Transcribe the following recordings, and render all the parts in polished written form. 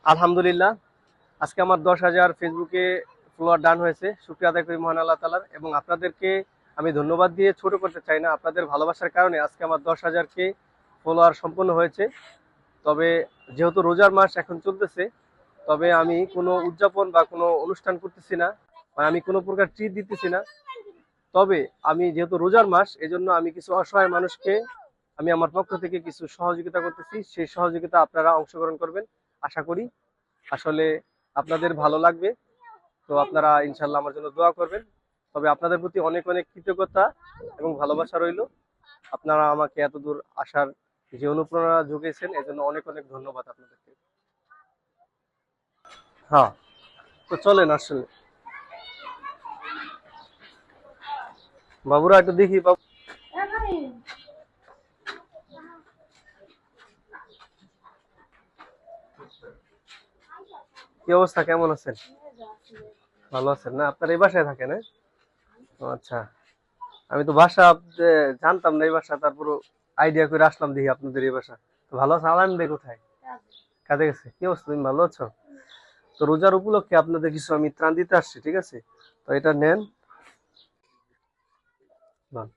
আলহামদুলিল্লাহ, আজকে আমার 10,000 ফেসবুকে ফলোয়ার ডান হয়েছে। শুকরিয়া আদায় করি মহান আল্লাহ তাআলার, এবং আপনাদেরকে আমি ধন্যবাদ দিয়ে ছোট করতে চাই না। আপনাদের ভালোবাসার কারণে আজকে আমার 10,000 ফলোয়ার সম্পন্ন হয়েছে। তবে যেহেতু রোজার মাস এখন চলতেছে, তবে আমি কোনো উদযাপন বা কোনো অনুষ্ঠান করতেছি না, মানে আমি কোনো প্রকার ট্রিট দিতেছি না। তবে আমি যেহেতু রোজার মাস, এজন্য আমি কিছু অসহায় মানুষকে আমি আমার পক্ষ থেকে কিছু সহযোগিতা করতেছি। সেই সহযোগিতা আপনারা অংশগ্রহণ করবেন আশা করি। আসলে আপনাদের ভালো লাগবে। তো আপনারা ইনশাল্লাহ আমার জন্য দোয়া করবেন। তবে আপনাদের প্রতি অনেক অনেক কৃতজ্ঞতা এবং ভালোবাসা রইল। আপনারা আমাকে এত দূর আসার যে অনুপ্রেরণা জুগিয়েছেন, এজন্য অনেক অনেক ধন্যবাদ আপনাদেরকে। হ্যাঁ, তো চলেন আসলে বাবুরা একটু দেখি। বাবু, কি অবস্থা, কেমন আছেন? ভালো আছেন না? আপনার এই বাসায় থাকেন, হ্যাঁ? ও আচ্ছা, আমি তো বাসা জানতাম না এই বাসা, তারপর আইডিয়া করে আসলাম, দেখি আপনাদের এই বাসা। তো ভালো আছে? আলামিন ভাই কোথায়? কাজে গেছে। কি অবস্থা, তুমি ভালো আছো? তো রোজার উপলক্ষে আপনাদের কিছু আমি ত্রাণ দিতে আসছি, ঠিক আছে? তো এটা নেন। বাহ,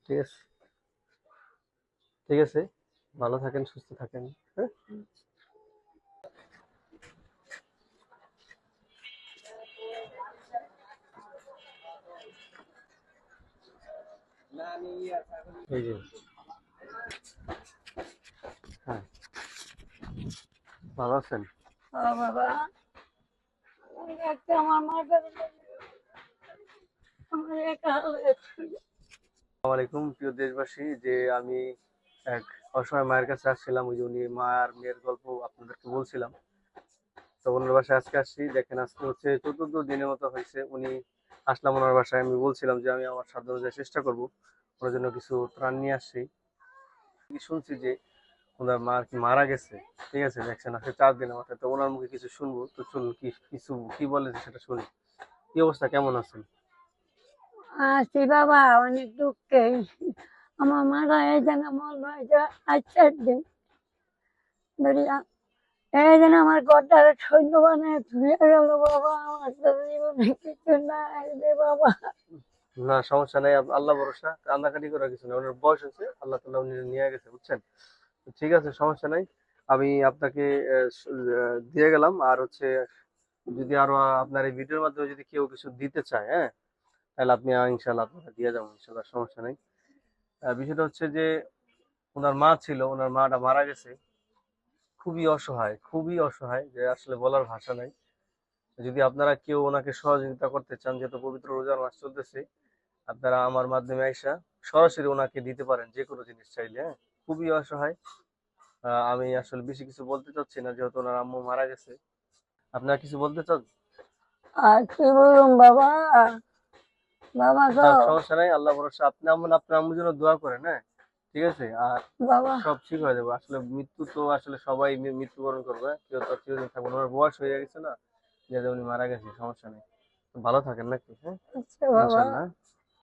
ঠিক আছে, ঠিক আছে। ভালো থাকেন, সুস্থ থাকেন। হ্যাঁ, এই যে, হ্যাঁ, ভালো আছেন? ও বাবা, একটা আমার মাথার আমার একা হয়েছে। আসসালামু আলাইকুম প্রিয় দেশবাসী। যে আমি এক অসহায় মায়ের কাছে আসছিলাম, ওই যে উনি মা আর মেয়ের গল্প আপনাদেরকে বলছিলাম। তো ওনার বাসায় আজকে আসছি। দেখেন, আজকে হচ্ছে 14 দিনের মতো হয়েছে উনি আসলাম ওনার বাসায়। আমি বলছিলাম যে আমি আমার সাধ্য অনুযায়ী চেষ্টা করব, ওনার জন্য কিছু ত্রাণ নিয়ে আসছি। কি শুনছি যে ওনার মা আর কি মারা গেছে, ঠিক আছে? দেখছেন, আজকে 4 দিনের মাথায়। তো ওনার মুখে কিছু শুনবো, তো চলুন কি কিছু কি বলে সেটা শুনি। কি অবস্থা, কেমন আছেন? আছি বাবা, অনেক দুঃখে। আমার মারা এই যেন মন হয়েছে আজ 4 দিন ধরে। এই যেন আমার গদ্দারে সৈন্য বানায় ধুয়ে গেল বাবা। আমার তো জীবনে কিছু নাই রে বাবা। না, সমস্যা নাই, আল্লাহ ভরসা, কান্নাকাটি করার কিছু নেই। ওনার বয়স হয়েছে, আল্লাহ তাআলা উনি নিয়ে গেছে, বুঝছেন? তো ঠিক আছে, সমস্যা নাই। আমি আপনাকে দিয়ে গেলাম। আর হচ্ছে, যদি আরো আপনার এই ভিডিওর মাধ্যমে যদি কেউ কিছু দিতে চায়, হ্যাঁ, তাহলে আপনি ইনশাল্লাহ আপনাকে দিয়ে যাবো, ইনশাল্লাহ, সমস্যা নাই। বিষয়টা হচ্ছে যে ওনার মা ছিল, ওনার মাটা মারা গেছে। খুবই অসহায়, খুবই অসহায়, যে আসলে বলার ভাষা নাই। যদি আপনারা কেউ ওনাকে সহযোগিতা করতে চান, যেহেতু পবিত্র রোজার মাস চলতেছে, আপনারা আমার মাধ্যমে আইসা সরাসরি ওনাকে দিতে পারেন যে কোনো জিনিস চাইলে, হ্যাঁ। খুবই অসহায়। আমি আসলে বেশি কিছু বলতে চাচ্ছি না, যেহেতু ওনার আম্মু মারা গেছে। আপনারা কিছু বলতে চান? আর কি বলুন বাবা, বাবা গো, যাক, সমস্যা নাই, আল্লাহ ভরসা। আপনি আপনার আম্মুর জন্য দোয়া করেন, হ্যাঁ, ঠিক আছে? আর বাবা সব ঠিক হয়ে যাবে। আসলে মৃত্যু তো আসলে সবাই মৃত্যুবরণ করবে, হ্যাঁ? কেউ তো আর চিরদিন থাকবে না। ওনার বয়স হয়ে গেছে না, যে উনি মারা গেছে, সমস্যা নেই। তো ভালো থাকেন নাকি? হ্যাঁ, আচ্ছা বাবা, ইনশাল্লাহ।